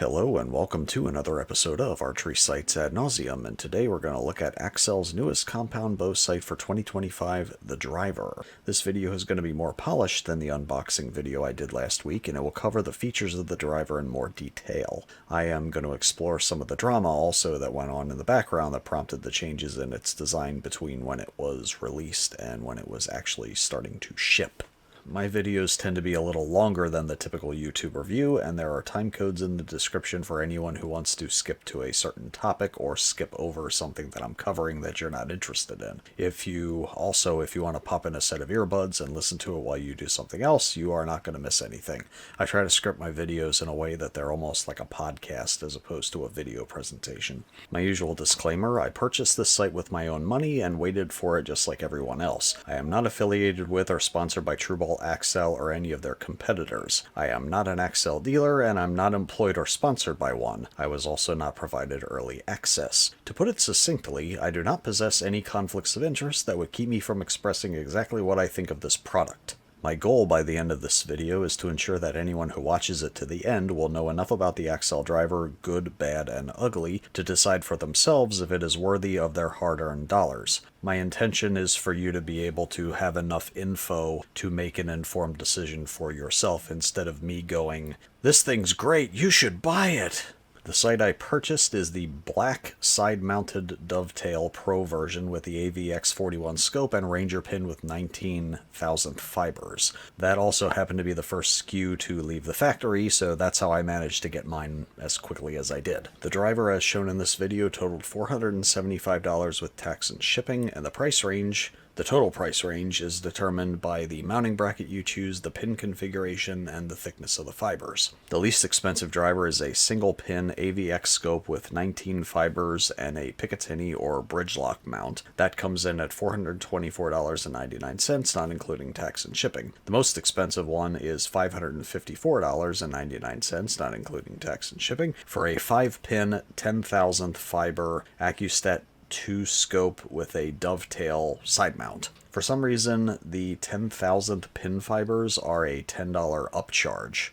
Hello and welcome to another episode of Archery Sights ad Nauseum, and today we're going to look at Axcel's newest compound bow sight for 2025, the Driver. This video is going to be more polished than the unboxing video I did last week, and it will cover the features of the Driver in more detail. I am going to explore some of the drama also that went on in the background that prompted the changes in its design between when it was released and when it was actually starting to ship. My videos tend to be a little longer than the typical YouTube review, and there are time codes in the description for anyone who wants to skip to a certain topic or skip over something that I'm covering that you're not interested in. If you want to pop in a set of earbuds and listen to it while you do something else, you are not going to miss anything. I try to script my videos in a way that they're almost like a podcast as opposed to a video presentation. My usual disclaimer: I purchased this site with my own money and waited for it just like everyone else. I am not affiliated with or sponsored by Trueball, Axcel, or any of their competitors. I am not an Axcel dealer, and I'm not employed or sponsored by one. I was also not provided early access. To put it succinctly, I do not possess any conflicts of interest that would keep me from expressing exactly what I think of this product. My goal by the end of this video is to ensure that anyone who watches it to the end will know enough about the Axcel Driver, good, bad, and ugly, to decide for themselves if it is worthy of their hard-earned dollars. My intention is for you to be able to have enough info to make an informed decision for yourself instead of me going, "This thing's great, you should buy it!" The sight I purchased is the black side-mounted Dovetail Pro version with the AVX41 scope and Ranger pin with 19,000 fibers. That also happened to be the first SKU to leave the factory, so that's how I managed to get mine as quickly as I did. The Driver, as shown in this video, totaled $475 with tax and shipping, and the total price range is determined by the mounting bracket you choose, the pin configuration, and the thickness of the fibers. The least expensive driver is a single pin AVX scope with 19 fibers and a Picatinny or bridge lock mount. That comes in at $424.99, not including tax and shipping. The most expensive one is $554.99, not including tax and shipping, for a 5-pin, 10,000th fiber Accustat 2 scope with a dovetail side mount. For some reason, the 10,000th pin fibers are a $10 upcharge.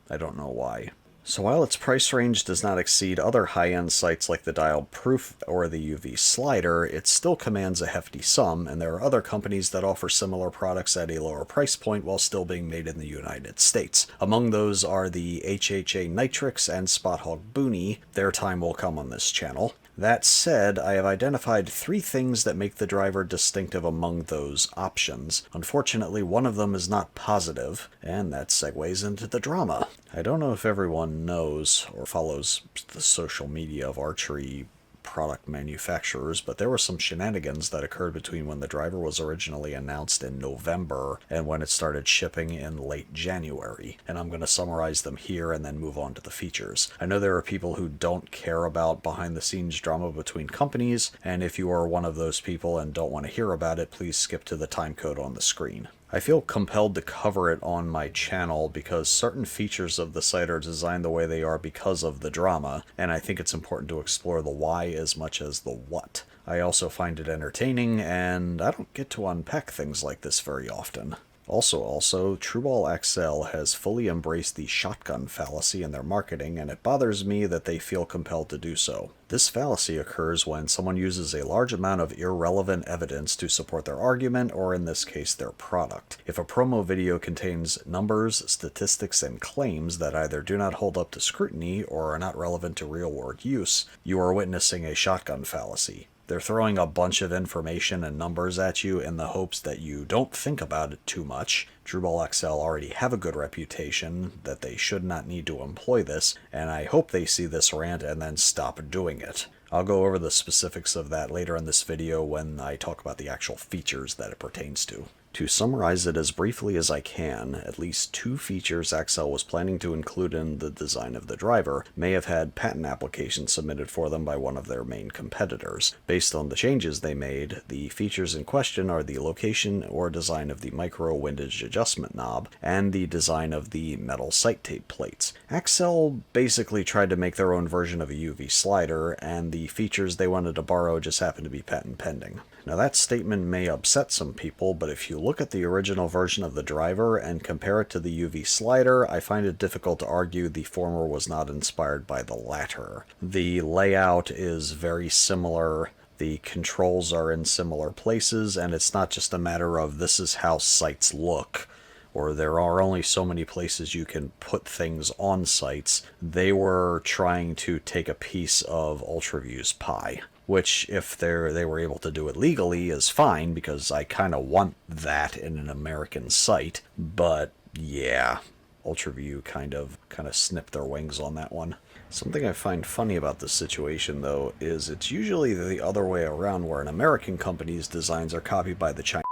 I don't know why. So while its price range does not exceed other high-end sights like the Dialed Proof or the UV Slider, it still commands a hefty sum, and there are other companies that offer similar products at a lower price point while still being made in the United States. Among those are the HHA Nitrix and Spot Hog Boonie. Their time will come on this channel. That said, I have identified 3 things that make the Driver distinctive among those options. Unfortunately, one of them is not positive, and that segues into the drama. I don't know if everyone knows or follows the social media of archery product manufacturers, but there were some shenanigans that occurred between when the Driver was originally announced in November and when it started shipping in late January, and I'm going to summarize them here and then move on to the features. I know there are people who don't care about behind-the-scenes drama between companies, and if you are one of those people and don't want to hear about it, please skip to the timecode on the screen. I feel compelled to cover it on my channel because certain features of the site are designed the way they are because of the drama, and I think it's important to explore the why as much as the what. I also find it entertaining, and I don't get to unpack things like this very often. Also, Trueball Axcel has fully embraced the shotgun fallacy in their marketing, and it bothers me that they feel compelled to do so. This fallacy occurs when someone uses a large amount of irrelevant evidence to support their argument, or in this case, their product. If a promo video contains numbers, statistics, and claims that either do not hold up to scrutiny or are not relevant to real-world use, you are witnessing a shotgun fallacy. They're throwing a bunch of information and numbers at you in the hopes that you don't think about it too much. Trueball Axcel already have a good reputation, that they should not need to employ this, and I hope they see this rant and then stop doing it. I'll go over the specifics of that later in this video when I talk about the actual features that it pertains to. To summarize it as briefly as I can, at least 2 features Axcel was planning to include in the design of the Driver may have had patent applications submitted for them by one of their main competitors. Based on the changes they made, the features in question are the location or design of the micro Windage Adjustment knob and the design of the metal sight tape plates. Axcel basically tried to make their own version of a UV slider, and the features they wanted to borrow just happened to be patent pending. Now that statement may upset some people, but if you look at the original version of the driver and compare it to the UV slider, I find it difficult to argue the former was not inspired by the latter. The layout is very similar, the controls are in similar places, and it's not just a matter of this is how sites look, or there are only so many places you can put things on sites. They were trying to take a piece of UltraView's pie, which, if they were able to do it legally, is fine, because I kind of want that in an American site. But yeah, UltraView kind of snipped their wings on that one. Something I find funny about this situation, though, is it's usually the other way around, where an American company's designs are copied by the Chinese.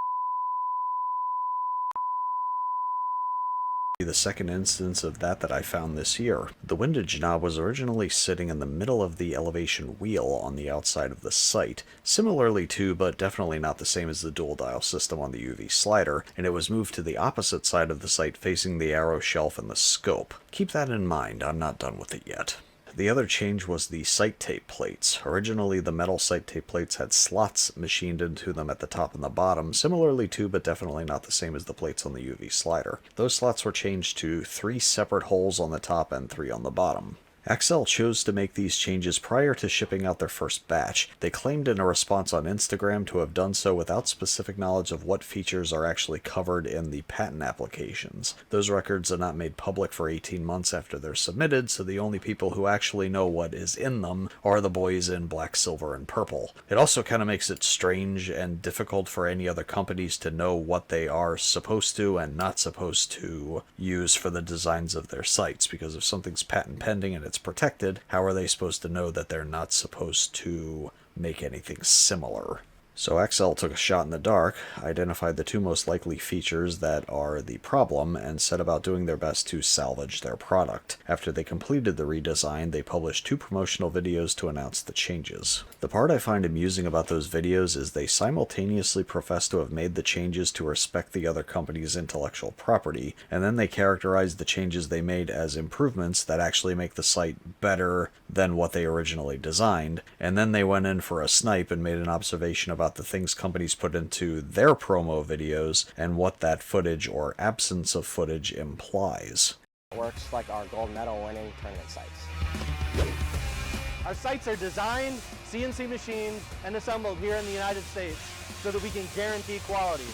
The second instance of that I found this year. The windage knob was originally sitting in the middle of the elevation wheel on the outside of the sight, similarly to, but definitely not the same as, the dual dial system on the UV slider, and it was moved to the opposite side of the sight facing the arrow shelf and the scope. Keep that in mind, I'm not done with it yet. The other change was the sight tape plates. Originally, the metal sight tape plates had slots machined into them at the top and the bottom, similarly to, but definitely not the same as, the plates on the UV slider. Those slots were changed to 3 separate holes on the top and 3 on the bottom. Axcel chose to make these changes prior to shipping out their first batch. They claimed in a response on Instagram to have done so without specific knowledge of what features are actually covered in the patent applications. Those records are not made public for 18 months after they're submitted, so the only people who actually know what is in them are the boys in black, silver, and purple. It also kind of makes it strange and difficult for any other companies to know what they are supposed to and not supposed to use for the designs of their sites, because if something's patent pending and it's protected, how are they supposed to know that they're not supposed to make anything similar? So Axcel took a shot in the dark, identified the 2 most likely features that are the problem, and set about doing their best to salvage their product. After they completed the redesign, they published 2 promotional videos to announce the changes. The part I find amusing about those videos is they simultaneously profess to have made the changes to respect the other company's intellectual property, and then they characterize the changes they made as improvements that actually make the site better than what they originally designed, and then they went in for a snipe and made an observation about the things companies put into their promo videos and what that footage or absence of footage implies. It works like our gold medal winning tournament sites. Our sites are designed, CNC machined, and assembled here in the United States so that we can guarantee quality.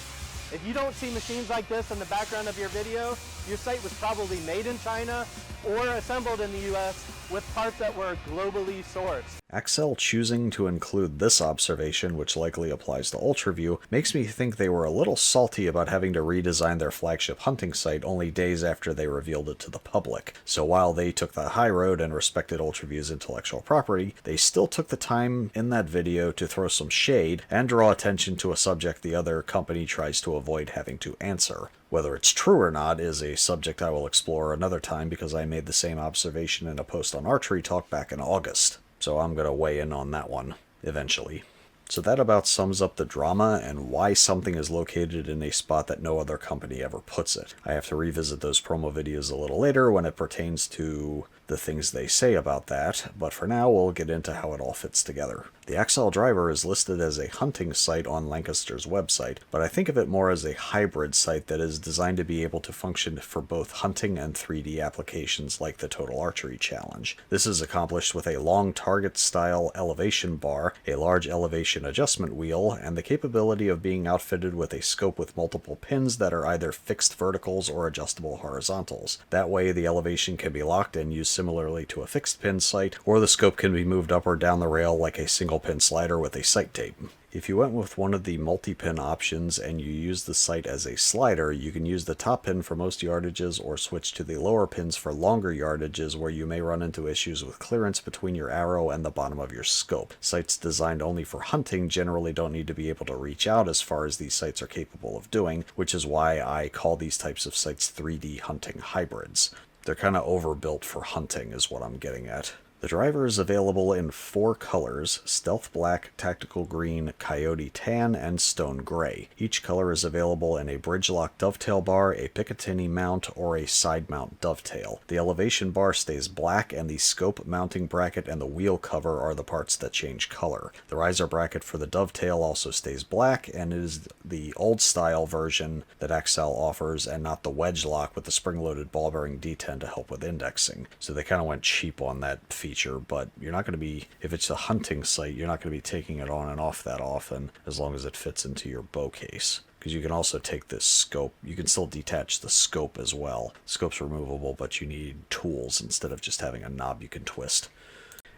If you don't see machines like this in the background of your video, your site was probably made in China or assembled in the US with parts that were globally sourced. Axcel choosing to include this observation, which likely applies to UltraView, makes me think they were a little salty about having to redesign their flagship hunting site only days after they revealed it to the public. So while they took the high road and respected UltraView's intellectual property, they still took the time in that video to throw some shade and draw attention to a subject the other company tries to avoid having to answer. Whether it's true or not is a subject I will explore another time, because I made the same observation in a post on Archery Talk back in August. So I'm going to weigh in on that one, eventually. So that about sums up the drama and why something is located in a spot that no other company ever puts it. I have to revisit those promo videos a little later when it pertains to the things they say about that, but for now we'll get into how it all fits together. The Axcel Driver is listed as a hunting site on Lancaster's website, but I think of it more as a hybrid site that is designed to be able to function for both hunting and 3D applications like the Total Archery Challenge. This is accomplished with a long target-style elevation bar, a large elevation adjustment wheel, and the capability of being outfitted with a scope with multiple pins that are either fixed verticals or adjustable horizontals. That way the elevation can be locked and used similarly to a fixed pin sight, or the scope can be moved up or down the rail like a single pin slider with a sight tape. If you went with one of the multi-pin options and you use the sight as a slider, you can use the top pin for most yardages or switch to the lower pins for longer yardages where you may run into issues with clearance between your arrow and the bottom of your scope. Sights designed only for hunting generally don't need to be able to reach out as far as these sights are capable of doing, which is why I call these types of sights 3D hunting hybrids. They're kind of overbuilt for hunting is what I'm getting at. The driver is available in 4 colors: Stealth Black, Tactical Green, Coyote Tan, and Stone Gray. Each color is available in a bridge lock dovetail bar, a Picatinny mount, or a side mount dovetail. The elevation bar stays black, and the scope mounting bracket and the wheel cover are the parts that change color. The riser bracket for the dovetail also stays black, and is the old style version that Axcel offers, and not the wedge lock with the spring-loaded ball bearing D10 to help with indexing. So they kind of went cheap on that feature, but you're not going to be, if it's a hunting sight, you're not going to be taking it on and off that often, as long as it fits into your bow case. Because you can also take this scope, you can still detach the scope as well. The scope's removable, but you need tools instead of just having a knob you can twist.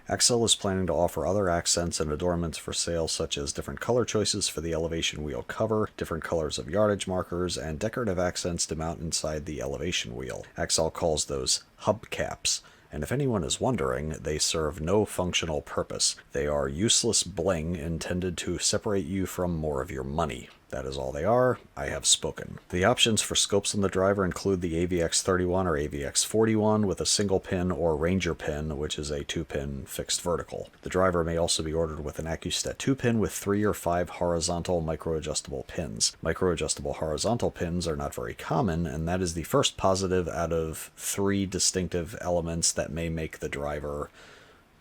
Axcel is planning to offer other accents and adornments for sale, such as different color choices for the elevation wheel cover, different colors of yardage markers, and decorative accents to mount inside the elevation wheel. Axcel calls those hubcaps. And if anyone is wondering, they serve no functional purpose. They are useless bling intended to separate you from more of your money. That is all they are. I have spoken. The options for scopes on the driver include the AVX31 or AVX41 with a single pin or Ranger pin, which is a 2-pin fixed vertical. The driver may also be ordered with an Accustat 2-pin with 3 or 5 horizontal micro-adjustable pins. Micro-adjustable horizontal pins are not very common, and that is the first positive out of 3 distinctive elements that may make the driver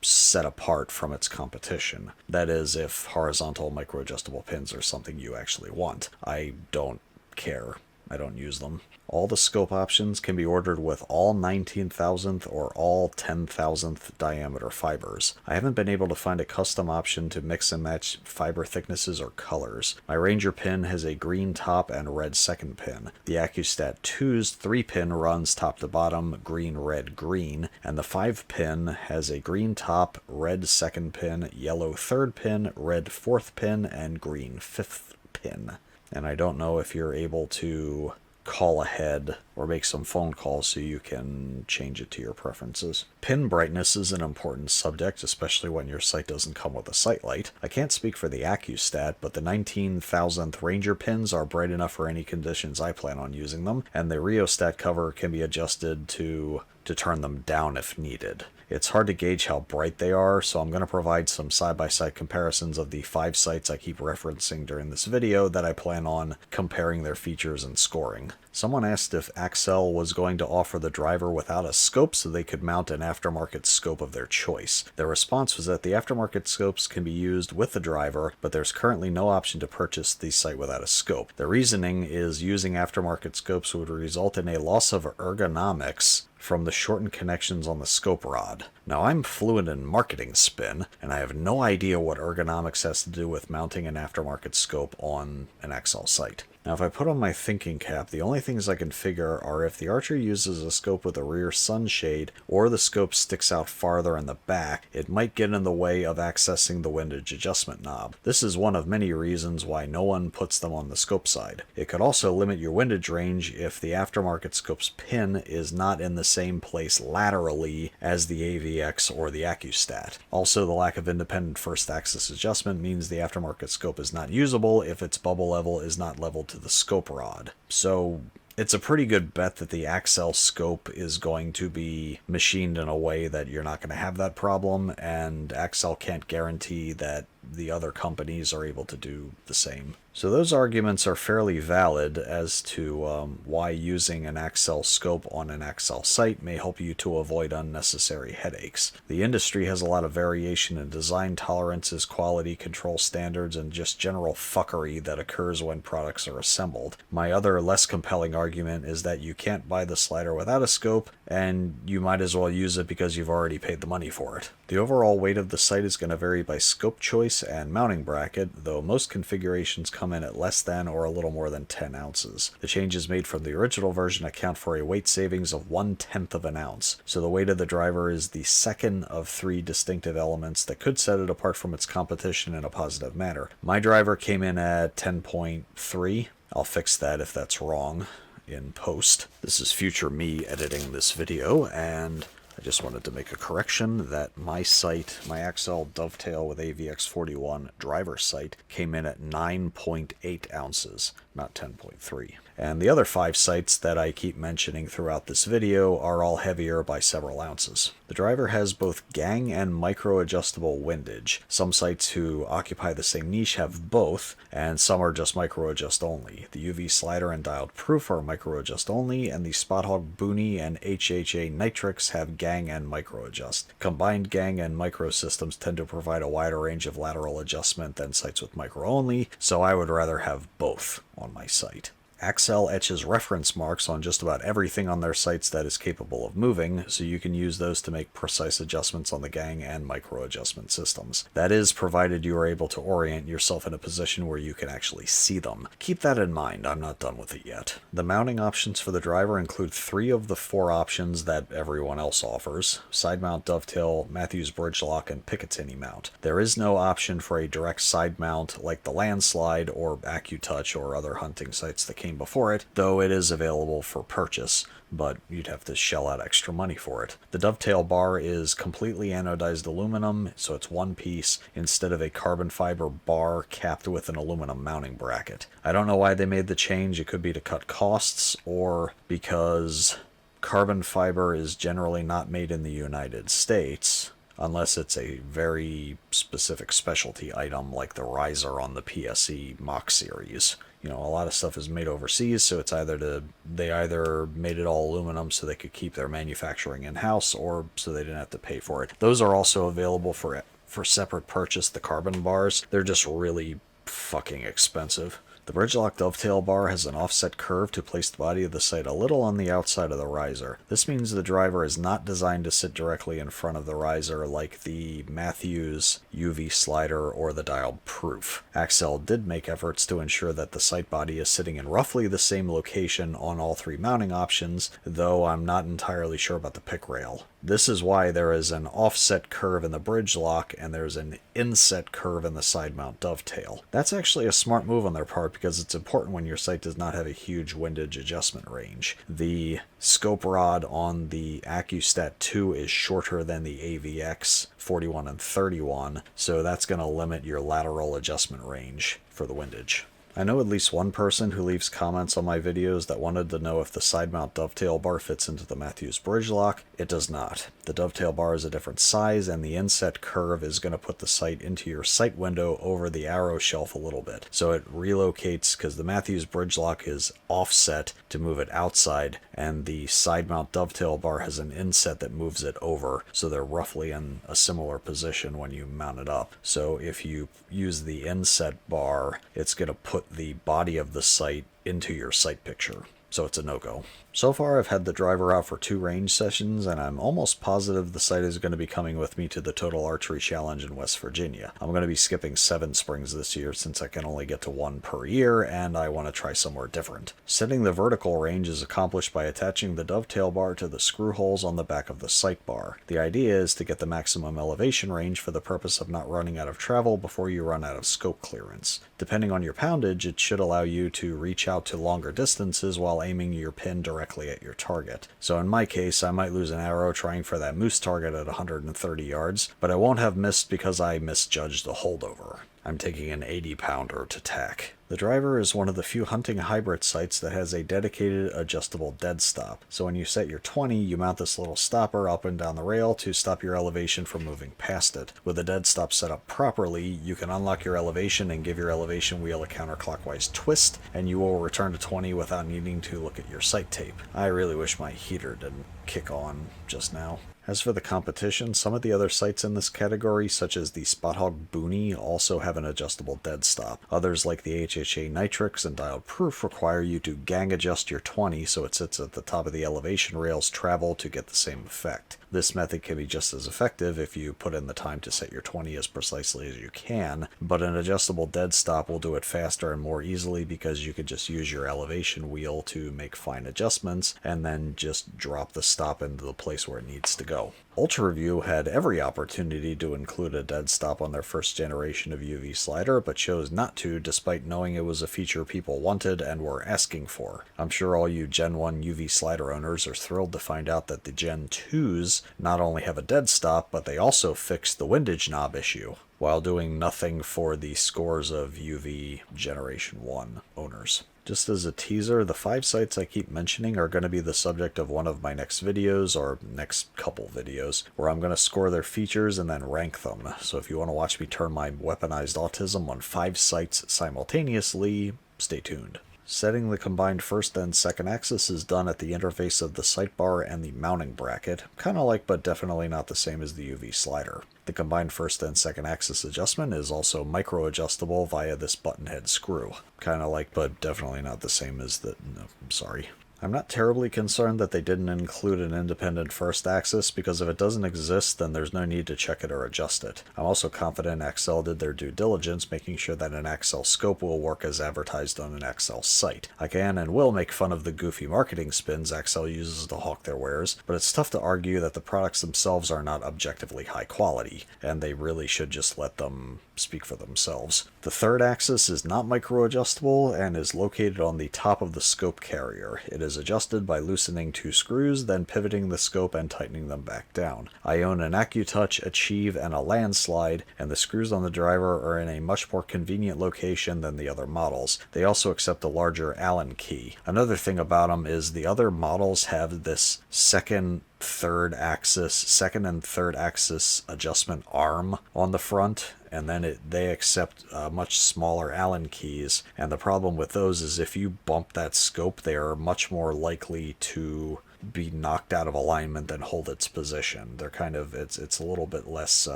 set apart from its competition. That is, if horizontal micro-adjustable pins are something you actually want. I don't care. I don't use them. All the scope options can be ordered with all 19,000th or all 10,000th diameter fibers. I haven't been able to find a custom option to mix and match fiber thicknesses or colors. My Ranger pin has a green top and red second pin. The Accustat 2's 3-pin runs top to bottom, green, red, green, and the 5-pin has a green top, red second pin, yellow third pin, red 4th pin, and green 5th pin. And I don't know if you're able to call ahead or make some phone calls so you can change it to your preferences. Pin brightness is an important subject, especially when your sight doesn't come with a sight light. I can't speak for the Accustat, but the 19,000th Ranger pins are bright enough for any conditions I plan on using them, and the rheostat cover can be adjusted to turn them down if needed. It's hard to gauge how bright they are, so I'm going to provide some side-by-side comparisons of the 5 sites I keep referencing during this video that I plan on comparing their features and scoring. Someone asked if Axcel was going to offer the driver without a scope so they could mount an aftermarket scope of their choice. Their response was that the aftermarket scopes can be used with the driver, but there's currently no option to purchase the sight without a scope. Their reasoning is using aftermarket scopes would result in a loss of ergonomics from the shortened connections on the scope rod. Now, I'm fluent in marketing spin, and I have no idea what ergonomics has to do with mounting an aftermarket scope on an Axcel sight. Now, if I put on my thinking cap, the only things I can figure are if the Archery uses a scope with a rear sunshade, or the scope sticks out farther in the back, it might get in the way of accessing the Windage Adjustment knob. This is one of many reasons why no one puts them on the scope side. It could also limit your windage range if the aftermarket scope's pin is not in the same place laterally as the AVX or the Accustat. Also, the lack of independent first axis adjustment means the aftermarket scope is not usable if its bubble level is not leveled to the scope rod. So it's a pretty good bet that the Axcel scope is going to be machined in a way that you're not going to have that problem, and Axcel can't guarantee that the other companies are able to do the same. So those arguments are fairly valid as to why using an Axcel scope on an Axcel site may help you to avoid unnecessary headaches. The industry has a lot of variation in design tolerances, quality control standards, and just general fuckery that occurs when products are assembled. My other less compelling argument is that you can't buy the slider without a scope, and you might as well use it because you've already paid the money for it. The overall weight of the sight is going to vary by scope choice and mounting bracket, though most configurations come in at less than or a little more than 10 ounces. The changes made from the original version account for a weight savings of 1/10 of an ounce, so the weight of the driver is the second of 3 distinctive elements that could set it apart from its competition in a positive manner. My driver came in at 10.3. I'll fix that if that's wrong in post. This is future me editing this video, and I just wanted to make a correction that my sight, my Axcel Dovetail with AVX41 driver sight, came in at 9.8 ounces, not 10.3. and the other 5 sights that I keep mentioning throughout this video are all heavier by several ounces. The driver has both gang and micro-adjustable windage. Some sights who occupy the same niche have both, and some are just micro-adjust only. The UV slider and dialed proof are micro-adjust only, and the Spot-Hogg Booney and HHA Nitrix have gang and micro-adjust. Combined gang and micro systems tend to provide a wider range of lateral adjustment than sights with micro only, so I would rather have both on my sight. Axcel etches reference marks on just about everything on their sights that is capable of moving, so you can use those to make precise adjustments on the gang and micro adjustment systems. That is, provided you are able to orient yourself in a position where you can actually see them. Keep that in mind, I'm not done with it yet. The mounting options for the driver include 3 of the 4 options that everyone else offers: side mount, dovetail, Matthews bridge lock, and Picatinny mount. There is no option for a direct side mount like the Landslide or AccuTouch or other hunting sights that came before it, though it is available for purchase, but you'd have to shell out extra money for it. The dovetail bar is completely anodized aluminum, so it's one piece, instead of a carbon fiber bar capped with an aluminum mounting bracket. I don't know why they made the change. It could be to cut costs, or because carbon fiber is generally not made in the United States, unless it's a very specific specialty item like the riser on the PSE Mach series. You know, a lot of stuff is made overseas, so it's they either made it all aluminum so they could keep their manufacturing in-house, or so they didn't have to pay for it. Those are also available for separate purchase, the carbon bars. They're just really fucking expensive. The bridge-lock dovetail bar has an offset curve to place the body of the sight a little on the outside of the riser. This means the driver is not designed to sit directly in front of the riser like the Matthews UV slider or the dialed proof. Axcel did make efforts to ensure that the sight body is sitting in roughly the same location on all 3 mounting options, though I'm not entirely sure about the pick rail. This is why there is an offset curve in the bridge lock and there's an inset curve in the side mount dovetail. That's actually a smart move on their part because it's important when your sight does not have a huge windage adjustment range. The scope rod on the AccuStat 2 is shorter than the AVX 41 and 31, so that's going to limit your lateral adjustment range for the windage. I know at least one person who leaves comments on my videos that wanted to know if the side mount dovetail bar fits into the Matthews bridge lock. It does not. The dovetail bar is a different size, and the inset curve is going to put the sight into your sight window over the arrow shelf a little bit. So it relocates, because the Matthews bridge lock is offset to move it outside, and the side mount dovetail bar has an inset that moves it over, so they're roughly in a similar position when you mount it up. So if you use the inset bar, it's going to put the body of the sight into your sight picture, so it's a no-go. So far I've had the driver out for 2 range sessions, and I'm almost positive the sight is going to be coming with me to the Total Archery Challenge in West Virginia. I'm going to be skipping 7 springs this year since I can only get to 1 per year, and I want to try somewhere different. Setting the vertical range is accomplished by attaching the dovetail bar to the screw holes on the back of the sight bar. The idea is to get the maximum elevation range for the purpose of not running out of travel before you run out of scope clearance. Depending on your poundage, it should allow you to reach out to longer distances while aiming your pin directly at your target. So in my case, I might lose an arrow trying for that moose target at 130 yards, but I won't have missed because I misjudged the holdover. I'm taking an 80-pounder to tack. The driver is one of the few hunting hybrid sights that has a dedicated adjustable dead stop. So when you set your 20, you mount this little stopper up and down the rail to stop your elevation from moving past it. With the dead stop set up properly, you can unlock your elevation and give your elevation wheel a counterclockwise twist, and you will return to 20 without needing to look at your sight tape. I really wish my heater didn't kick on just now. As for the competition, some of the other sights in this category, such as the Spot-Hogg Booney, also have an adjustable dead stop. Others, like the HHA Nitrix and dialed proof, require you to gang adjust your 20 so it sits at the top of the elevation rail's travel to get the same effect. This method can be just as effective if you put in the time to set your 20 as precisely as you can, but an adjustable dead stop will do it faster and more easily because you could just use your elevation wheel to make fine adjustments and then just drop the stop into the place where it needs to go. Ultra Review had every opportunity to include a dead stop on their first generation of UV slider, but chose not to despite knowing it was a feature people wanted and were asking for. I'm sure all you Gen 1 UV slider owners are thrilled to find out that the Gen 2s not only have a dead stop, but they also fixed the windage knob issue, while doing nothing for the scores of UV Generation 1 owners. Just as a teaser, the 5 sites I keep mentioning are going to be the subject of one of my next videos, or next couple videos, where I'm going to score their features and then rank them. So if you want to watch me turn my weaponized autism on 5 sites simultaneously, stay tuned. Setting the combined first and second axis is done at the interface of the sight bar and the mounting bracket, kinda like but definitely not the same as the UV slider. The combined first and second axis adjustment is also micro-adjustable via this button head screw. Kinda like but definitely not the same as the... no, I'm sorry. I'm not terribly concerned that they didn't include an independent first axis, because if it doesn't exist, then there's no need to check it or adjust it. I'm also confident Axcel did their due diligence, making sure that an Axcel scope will work as advertised on an Axcel site. I can and will make fun of the goofy marketing spins Axcel uses to hawk their wares, but it's tough to argue that the products themselves are not objectively high quality, and they really should just let them speak for themselves. The third axis is not micro-adjustable and is located on the top of the scope carrier. It is adjusted by loosening 2 screws, then pivoting the scope and tightening them back down. I own an AccuTouch, Achieve, and a Landslide, and the screws on the driver are in a much more convenient location than the other models. They also accept a larger Allen key. Another thing about them is the other models have this second and third axis adjustment arm on the front, and then they accept much smaller Allen keys, and the problem with those is if you bump that scope, they are much more likely to be knocked out of alignment than hold its position. They're kind of, it's a little bit less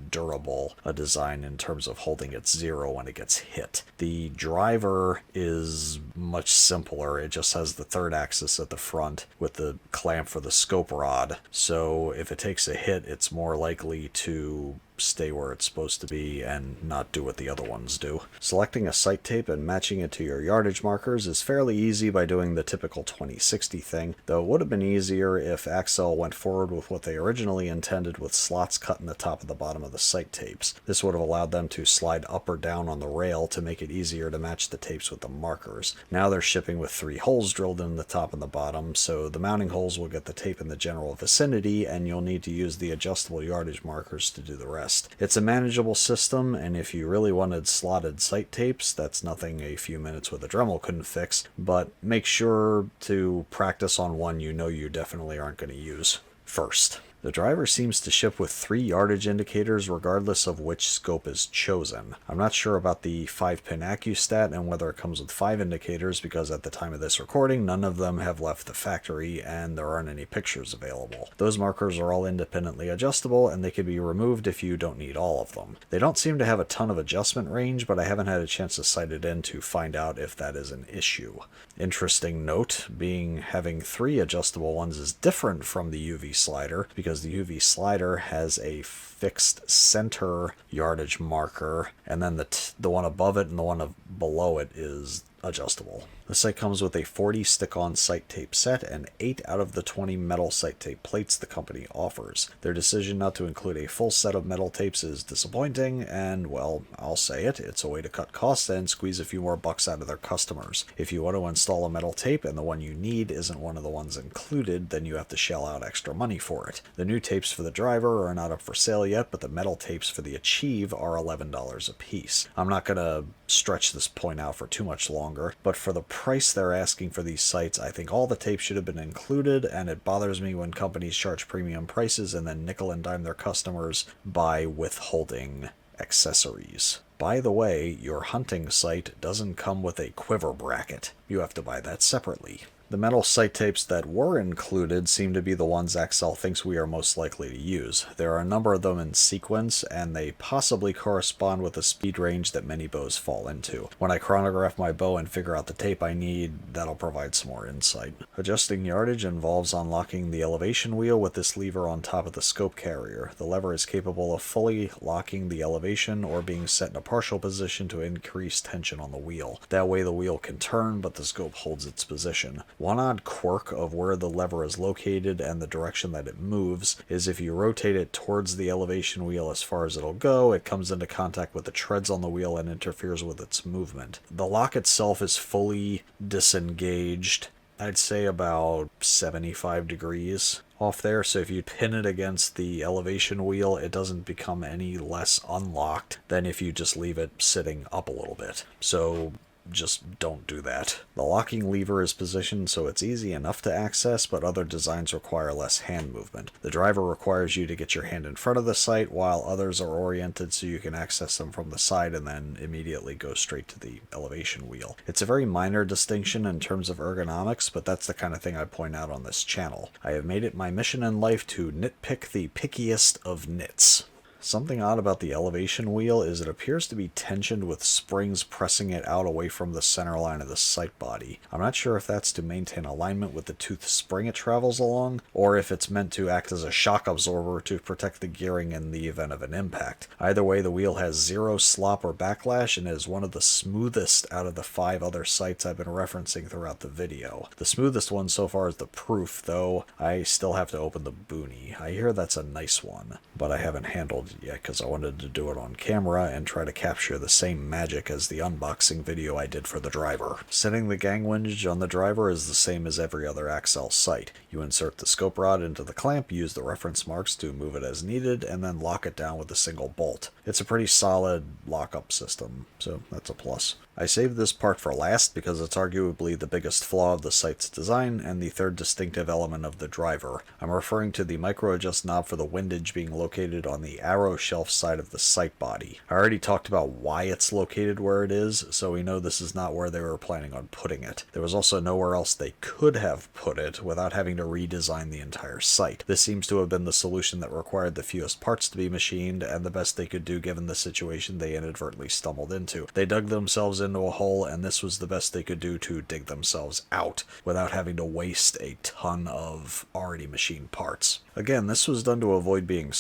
durable a design in terms of holding its zero when it gets hit. The driver is much simpler. It just has the third axis at the front with the clamp for the scope rod, so if it takes a hit, it's more likely to stay where it's supposed to be and not do what the other ones do. Selecting a sight tape and matching it to your yardage markers is fairly easy by doing the typical 20/60 thing, though it would have been easier if Axcel went forward with what they originally intended, with slots cut in the top and the bottom of the sight tapes. This would have allowed them to slide up or down on the rail to make it easier to match the tapes with the markers. Now they're shipping with 3 holes drilled in the top and the bottom, so the mounting holes will get the tape in the general vicinity, and you'll need to use the adjustable yardage markers to do the rest. It's a manageable system, and if you really wanted slotted sight tapes, that's nothing a few minutes with a Dremel couldn't fix, but make sure to practice on one you know you definitely aren't going to use first. The driver seems to ship with 3 yardage indicators regardless of which scope is chosen. I'm not sure about the 5-pin AccuStat and whether it comes with 5 indicators, because at the time of this recording none of them have left the factory and there aren't any pictures available. Those markers are all independently adjustable and they can be removed if you don't need all of them. They don't seem to have a ton of adjustment range, but I haven't had a chance to sight it in to find out if that is an issue. Interesting note being having 3 adjustable ones is different from the UV slider, because the UV slider has a fixed center yardage marker, and then the one above it and the one below it is adjustable. The sight comes with a 40 stick-on sight tape set and 8 out of the 20 metal sight tape plates the company offers. Their decision not to include a full set of metal tapes is disappointing, and, well, I'll say it, it's a way to cut costs and squeeze a few more bucks out of their customers. If you want to install a metal tape and the one you need isn't one of the ones included, then you have to shell out extra money for it. The new tapes for the driver are not up for sale yet, but the metal tapes for the Achieve are $11 a piece. I'm not going to stretch this point out for too much longer, but for the price they're asking for these sites, I think all the tapes should have been included, and it bothers me when companies charge premium prices and then nickel and dime their customers by withholding accessories. By the way, your hunting sight doesn't come with a quiver bracket. You have to buy that separately. The metal sight tapes that were included seem to be the ones Axcel thinks we are most likely to use. There are a number of them in sequence, and they possibly correspond with the speed range that many bows fall into. When I chronograph my bow and figure out the tape I need, that'll provide some more insight. Adjusting yardage involves unlocking the elevation wheel with this lever on top of the scope carrier. The lever is capable of fully locking the elevation or being set in a partial position to increase tension on the wheel. That way the wheel can turn, but the scope holds its position. One odd quirk of where the lever is located and the direction that it moves is if you rotate it towards the elevation wheel as far as it'll go, it comes into contact with the treads on the wheel and interferes with its movement. The lock itself is fully disengaged, I'd say about 75 degrees off there, so if you pin it against the elevation wheel, it doesn't become any less unlocked than if you just leave it sitting up a little bit. So just don't do that. The locking lever is positioned so it's easy enough to access, but other designs require less hand movement. The driver requires you to get your hand in front of the sight, while others are oriented so you can access them from the side and then immediately go straight to the elevation wheel. It's a very minor distinction in terms of ergonomics, but that's the kind of thing I point out on this channel. I have made it my mission in life to nitpick the pickiest of nits. Something odd about the elevation wheel is it appears to be tensioned with springs pressing it out away from the center line of the sight body. I'm not sure if that's to maintain alignment with the toothed spring it travels along, or if it's meant to act as a shock absorber to protect the gearing in the event of an impact. Either way, the wheel has zero slop or backlash and is one of the smoothest out of the 5 other sights I've been referencing throughout the video. The smoothest one so far is the Proof, though I still have to open the Boonie. I hear that's a nice one, but I haven't handled yet because I wanted to do it on camera and try to capture the same magic as the unboxing video I did for the driver. Setting the gang windage on the driver is the same as every other Axcel sight. You insert the scope rod into the clamp, use the reference marks to move it as needed, and then lock it down with a single bolt. It's a pretty solid lockup system, so that's a plus. I saved this part for last because it's arguably the biggest flaw of the sight's design and the third distinctive element of the driver. I'm referring to the micro-adjust knob for the windage being located on the arrow shelf side of the sight body. I already talked about why it's located where it is, so we know this is not where they were planning on putting it. There was also nowhere else they could have put it without having to redesign the entire sight. This seems to have been the solution that required the fewest parts to be machined, and the best they could do given the situation they inadvertently stumbled into. They dug themselves into a hole, and this was the best they could do to dig themselves out without having to waste a ton of already machined parts. Again, this was done to avoid being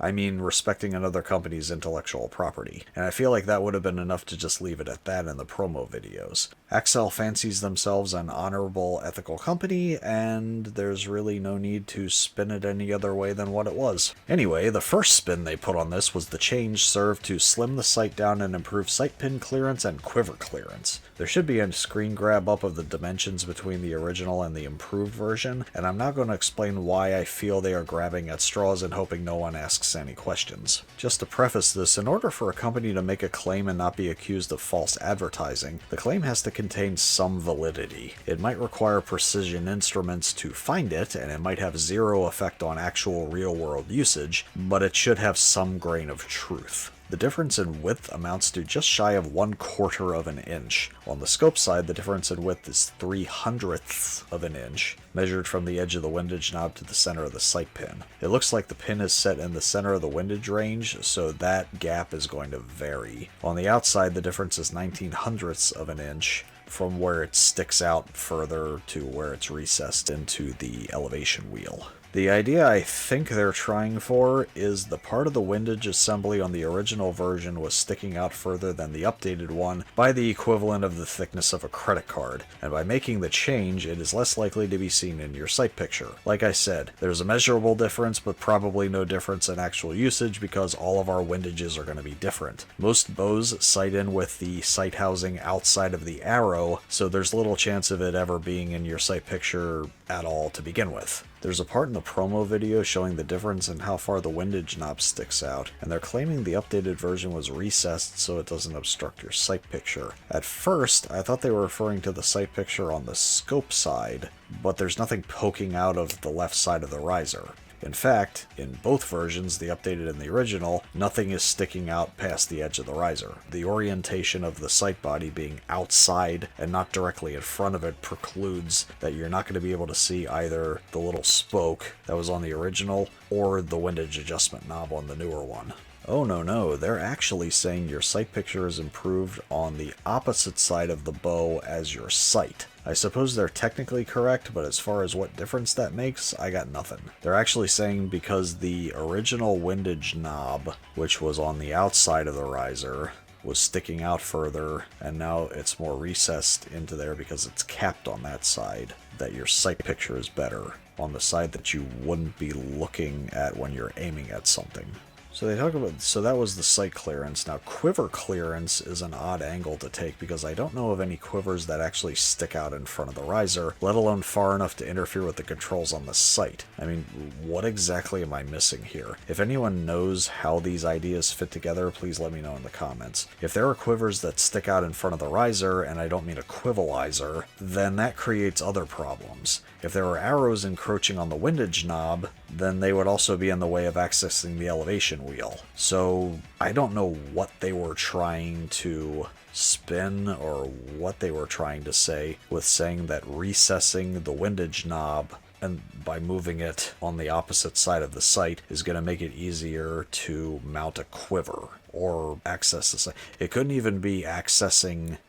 respecting another company's intellectual property, and I feel like that would have been enough to just leave it at that in the promo videos. Axcel fancies themselves an honorable, ethical company, and there's really no need to spin it any other way than what it was. Anyway, the first spin they put on this was the change served to slim the sight down and improve sight pin clearance and quiver clearance. There should be a screen grab up of the dimensions between the original and the improved version, and I'm now going to explain why I feel they are grabbing at straws and hoping no one asks any questions. Just to preface this, in order for a company to make a claim and not be accused of false advertising, the claim has to contain some validity. It might require precision instruments to find it, and it might have zero effect on actual real-world usage, but it should have some grain of truth. The difference in width amounts to just shy of 1/4 of an inch. On the scope side, the difference in width is 3/100ths of an inch, measured from the edge of the windage knob to the center of the sight pin. It looks like the pin is set in the center of the windage range, so that gap is going to vary. On the outside, the difference is 19/100ths of an inch, from where it sticks out further to where it's recessed into the elevation wheel. The idea I think they're trying for is the part of the windage assembly on the original version was sticking out further than the updated one by the equivalent of the thickness of a credit card, and by making the change, it is less likely to be seen in your sight picture. Like I said, there's a measurable difference, but probably no difference in actual usage because all of our windages are going to be different. Most bows sight in with the sight housing outside of the arrow, so there's little chance of it ever being in your sight picture at all to begin with. There's a part in the promo video showing the difference in how far the windage knob sticks out, and they're claiming the updated version was recessed so it doesn't obstruct your sight picture. At first, I thought they were referring to the sight picture on the scope side, but there's nothing poking out of the left side of the riser. In fact, in both versions, the updated and the original, nothing is sticking out past the edge of the riser. The orientation of the sight body being outside and not directly in front of it precludes that you're not going to be able to see either the little spoke that was on the original or the windage adjustment knob on the newer one. Oh no, they're actually saying your sight picture is improved on the opposite side of the bow as your sight. I suppose they're technically correct, but as far as what difference that makes, I got nothing. They're actually saying because the original windage knob, which was on the outside of the riser, was sticking out further, and now it's more recessed into there because it's capped on that side, that your sight picture is better on the side that you wouldn't be looking at when you're aiming at something. So they talk about, so that was the sight clearance. Now quiver clearance is an odd angle to take because I don't know of any quivers that actually stick out in front of the riser, let alone far enough to interfere with the controls on the sight. I mean, what exactly am I missing here? If anyone knows how these ideas fit together, please let me know in the comments. If there are quivers that stick out in front of the riser, and I don't mean a quivalizer, then that creates other problems. If there are arrows encroaching on the windage knob, then they would also be in the way of accessing the elevation wheel. So I don't know what they were trying to spin or what they were trying to say with saying that recessing the windage knob and by moving it on the opposite side of the sight is going to make it easier to mount a quiver or access the sight. It couldn't even be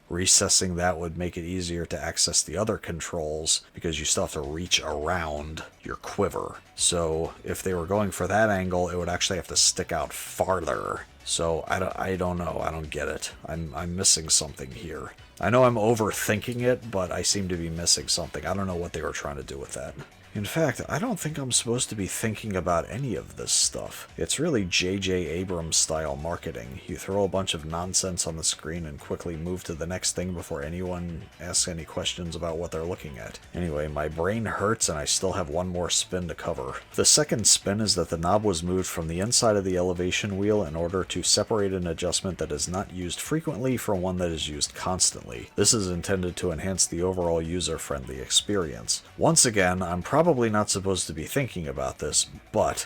recessing that would make it easier to access the other controls because you still have to reach around your quiver. So if they were going for that angle, it would actually have to stick out farther. So I don't know. I don't get it. I'm missing something here. I know I'm overthinking it, but I seem to be missing something. I don't know what they were trying to do with that. In fact, I don't think I'm supposed to be thinking about any of this stuff. It's really J.J. Abrams style marketing. You throw a bunch of nonsense on the screen and quickly move to the next thing before anyone asks any questions about what they're looking at. Anyway, my brain hurts and I still have one more spin to cover. The second spin is that the knob was moved from the inside of the elevation wheel in order to separate an adjustment that is not used frequently from one that is used constantly. This is intended to enhance the overall user-friendly experience. Once again, I'm probably not supposed to be thinking about this, but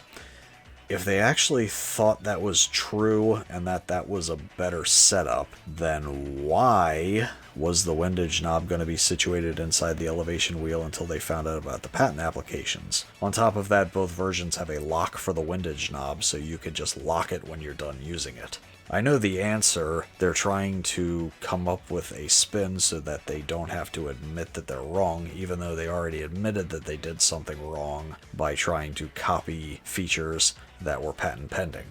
if they actually thought that was true and that was a better setup, then why was the windage knob going to be situated inside the elevation wheel until they found out about the patent applications? On top of that, both versions have a lock for the windage knob, so you could just lock it when you're done using it. I know the answer. They're trying to come up with a spin so that they don't have to admit that they're wrong, even though they already admitted that they did something wrong by trying to copy features that were patent pending.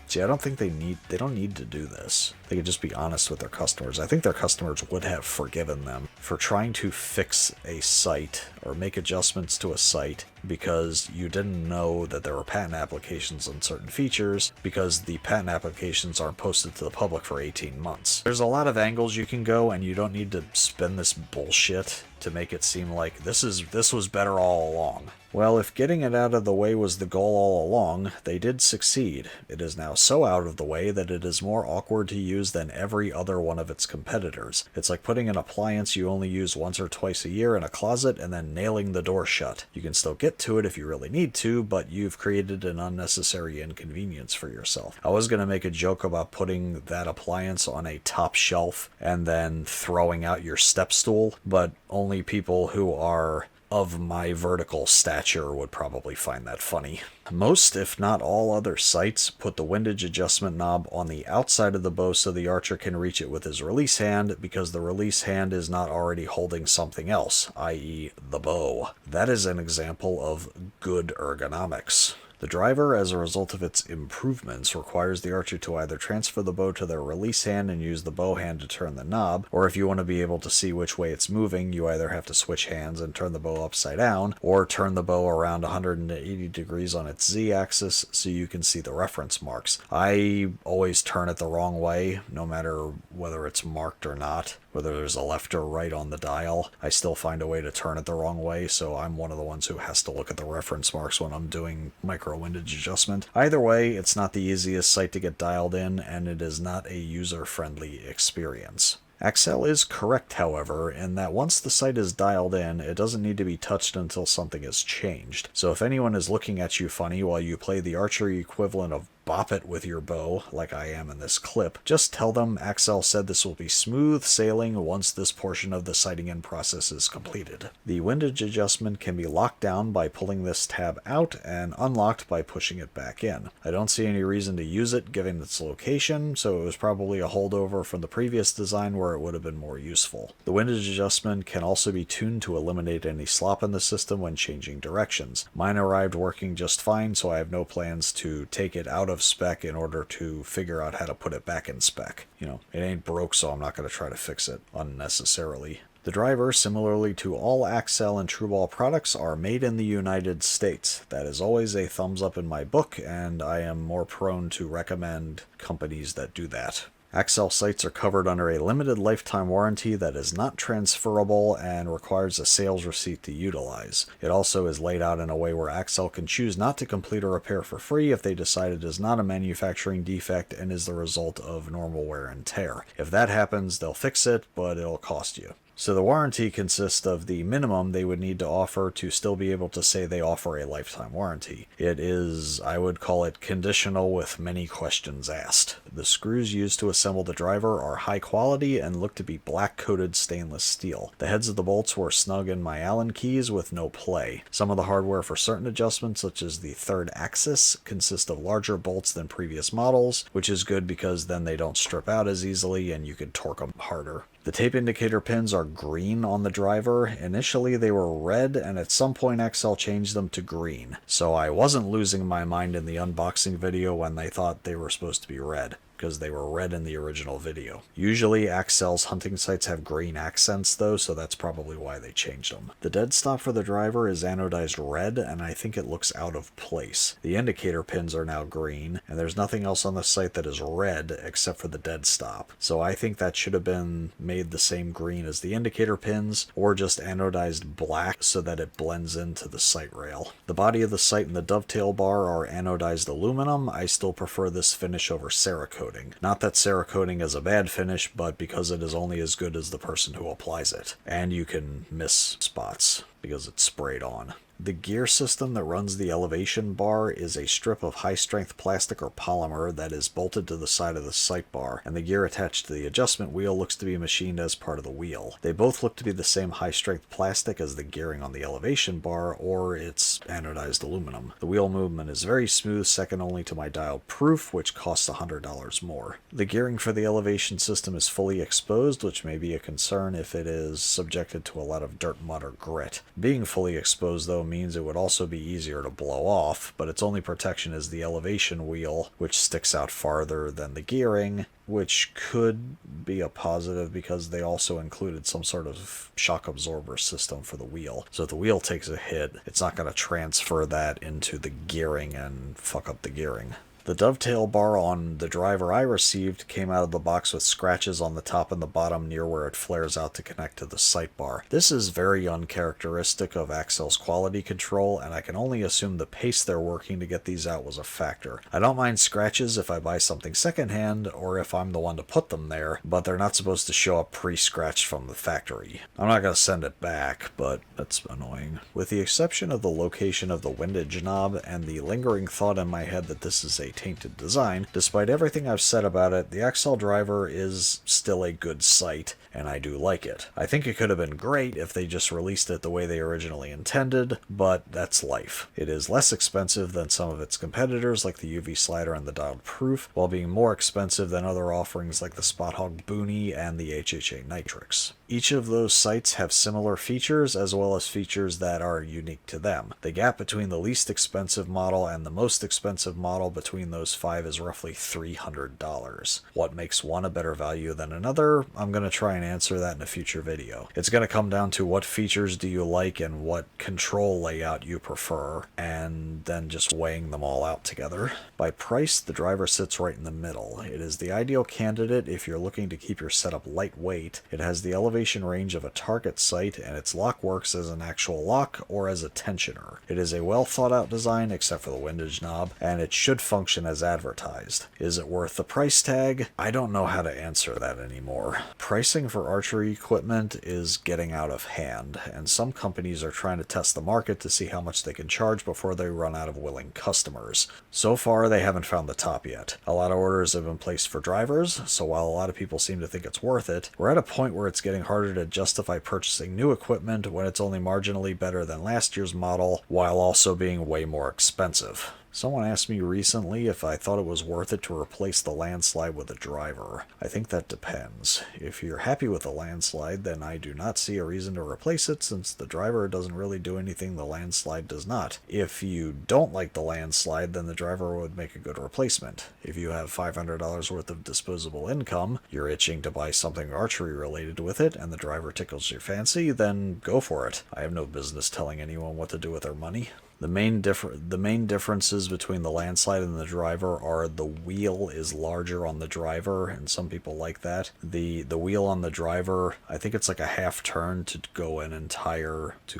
See, I don't think they don't need to do this. They could just be honest with their customers. I think their customers would have forgiven them for trying to fix a site or make adjustments to a site because you didn't know that there were patent applications on certain features because the patent applications aren't posted to the public for 18 months. There's a lot of angles you can go, and you don't need to spin this bullshit to make it seem like this was better all along. Well, if getting it out of the way was the goal all along, they did succeed. It is now so out of the way that it is more awkward to use than every other one of its competitors. It's like putting an appliance you only use once or twice a year in a closet and then nailing the door shut. You can still get to it if you really need to, but you've created an unnecessary inconvenience for yourself. I was going to make a joke about putting that appliance on a top shelf and then throwing out your step stool, but only people who are of my vertical stature would probably find that funny. Most, if not all other sites, put the windage adjustment knob on the outside of the bow so the archer can reach it with his release hand because the release hand is not already holding something else, i.e. the bow. That is an example of good ergonomics. The driver, as a result of its improvements, requires the archer to either transfer the bow to their release hand and use the bow hand to turn the knob, or if you want to be able to see which way it's moving, you either have to switch hands and turn the bow upside down, or turn the bow around 180 degrees on its z-axis so you can see the reference marks. I always turn it the wrong way, no matter whether it's marked or not. Whether there's a left or right on the dial, I still find a way to turn it the wrong way, so I'm one of the ones who has to look at the reference marks when I'm doing micro windage adjustment. Either way, it's not the easiest site to get dialed in, and it is not a user-friendly experience. Axcel is correct, however, in that once the sight is dialed in, it doesn't need to be touched until something is changed. So if anyone is looking at you funny while you play the archery equivalent of bop it with your bow, like I am in this clip, just tell them Axcel said this will be smooth sailing once this portion of the sighting in process is completed. The windage adjustment can be locked down by pulling this tab out and unlocked by pushing it back in. I don't see any reason to use it given its location, so it was probably a holdover from the previous design where it would have been more useful. The windage adjustment can also be tuned to eliminate any slop in the system when changing directions. Mine arrived working just fine, so I have no plans to take it out of spec in order to figure out how to put it back in spec. You know, it ain't broke, so I'm not going to try to fix it unnecessarily. The driver, similarly to all Axcel and Trueball products, are made in the United States. That is always a thumbs up in my book, and I am more prone to recommend companies that do that. Axcel sights are covered under a limited lifetime warranty that is not transferable and requires a sales receipt to utilize. It also is laid out in a way where Axcel can choose not to complete a repair for free if they decide it is not a manufacturing defect and is the result of normal wear and tear. If that happens, they'll fix it, but it'll cost you. So the warranty consists of the minimum they would need to offer to still be able to say they offer a lifetime warranty. It is, I would call it, conditional with many questions asked. The screws used to assemble the driver are high quality and look to be black-coated stainless steel. The heads of the bolts were snug in my Allen keys with no play. Some of the hardware for certain adjustments, such as the third axis, consist of larger bolts than previous models, which is good because then they don't strip out as easily and you can torque them harder. The tape indicator pins are green on the driver. Initially they were red, and at some point Axcel changed them to green. So I wasn't losing my mind in the unboxing video when they thought they were supposed to be red, because they were red in the original video. Usually Axcel's hunting sights have green accents though, so that's probably why they changed them. The dead stop for the driver is anodized red, and I think it looks out of place. The indicator pins are now green, and there's nothing else on the sight that is red except for the dead stop. So I think that should have been made the same green as the indicator pins, or just anodized black so that it blends into the sight rail. The body of the sight and the dovetail bar are anodized aluminum. I still prefer this finish over Cerakote. Not that Cerakoting is a bad finish, but because it is only as good as the person who applies it. And you can miss spots because it's sprayed on. The gear system that runs the elevation bar is a strip of high-strength plastic or polymer that is bolted to the side of the sight bar, and the gear attached to the adjustment wheel looks to be machined as part of the wheel. They both look to be the same high-strength plastic as the gearing on the elevation bar, or it's anodized aluminum. The wheel movement is very smooth, second only to my dialed proof, which costs $100 more. The gearing for the elevation system is fully exposed, which may be a concern if it is subjected to a lot of dirt, mud, or grit. Being fully exposed, though, means it would also be easier to blow off, but its only protection is the elevation wheel, which sticks out farther than the gearing, which could be a positive because they also included some sort of shock absorber system for the wheel. So if the wheel takes a hit, it's not going to transfer that into the gearing and fuck up the gearing. The dovetail bar on the driver I received came out of the box with scratches on the top and the bottom near where it flares out to connect to the sight bar. This is very uncharacteristic of Axcel's quality control, and I can only assume the pace they're working to get these out was a factor. I don't mind scratches if I buy something secondhand or if I'm the one to put them there, but they're not supposed to show up pre-scratched from the factory. I'm not going to send it back, but that's annoying. With the exception of the location of the windage knob and the lingering thought in my head that this is a tainted design, despite everything I've said about it, the Axcel Driver is still a good sight, and I do like it. I think it could have been great if they just released it the way they originally intended, but that's life. It is less expensive than some of its competitors like the UV slider and the dialed proof, while being more expensive than other offerings like the Spot Hog Boonie and the HHA Nitrix. Each of those sights have similar features as well as features that are unique to them. The gap between the least expensive model and the most expensive model between those five is roughly $300. What makes one a better value than another? I'm going to try and answer that in a future video. It's going to come down to what features do you like and what control layout you prefer, and then just weighing them all out together. By price, the driver sits right in the middle. It is the ideal candidate if you're looking to keep your setup lightweight. It has the elevation range of a target sight, and its lock works as an actual lock or as a tensioner. It is a well thought out design except for the windage knob, and it should function as advertised. Is it worth the price tag? I don't know how to answer that anymore. Pricing for archery equipment is getting out of hand, and some companies are trying to test the market to see how much they can charge before they run out of willing customers. So far, they haven't found the top yet. A lot of orders have been placed for drivers, so while a lot of people seem to think it's worth it, we're at a point where it's getting harder to justify purchasing new equipment when it's only marginally better than last year's model, while also being way more expensive. Someone asked me recently if I thought it was worth it to replace the landslide with a driver. I think that depends. If you're happy with the landslide, then I do not see a reason to replace it, since the driver doesn't really do anything the landslide does not. If you don't like the landslide, then the driver would make a good replacement. If you have $500 worth of disposable income, you're itching to buy something archery related with it, and the driver tickles your fancy, then go for it. I have no business telling anyone what to do with their money. The main differences between the landslide and the driver are the wheel is larger on the driver, and some people like that. The wheel on the driver, I think it's like a half turn to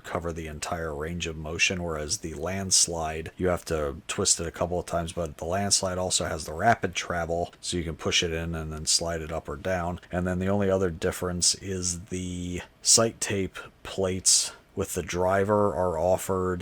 cover the entire range of motion, whereas the landslide, you have to twist it a couple of times, but the landslide also has the rapid travel, so you can push it in and then slide it up or down. And then the only other difference is the sight tape plates with the driver are offered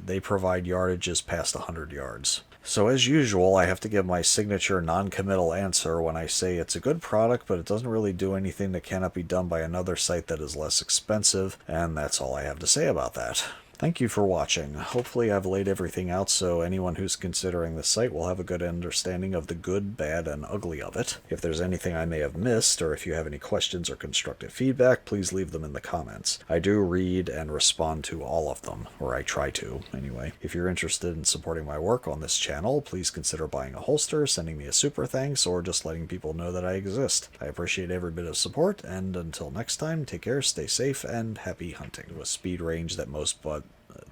they provide yardages past 100 yards. So as usual, I have to give my signature non-committal answer when I say it's a good product, but it doesn't really do anything that cannot be done by another site that is less expensive, and that's all I have to say about that. Thank you for watching. Hopefully I've laid everything out so anyone who's considering the site will have a good understanding of the good, bad, and ugly of it. If there's anything I may have missed, or if you have any questions or constructive feedback, please leave them in the comments. I do read and respond to all of them, or I try to, anyway. If you're interested in supporting my work on this channel, please consider buying a holster, sending me a super thanks, or just letting people know that I exist. I appreciate every bit of support, and until next time, take care, stay safe, and happy hunting. To a speed range that most but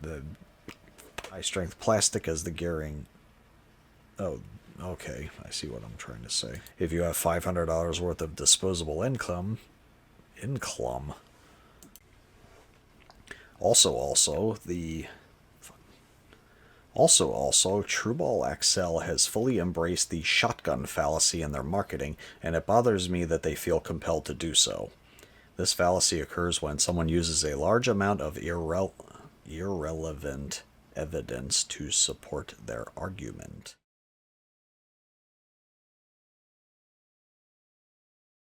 the high-strength plastic as the gearing. Oh, okay. I see what I'm trying to say. If you have $500 worth of disposable income. Also, Trueball Axcel has fully embraced the shotgun fallacy in their marketing, and it bothers me that they feel compelled to do so. This fallacy occurs when someone uses a large amount of irrelevant evidence to support their argument.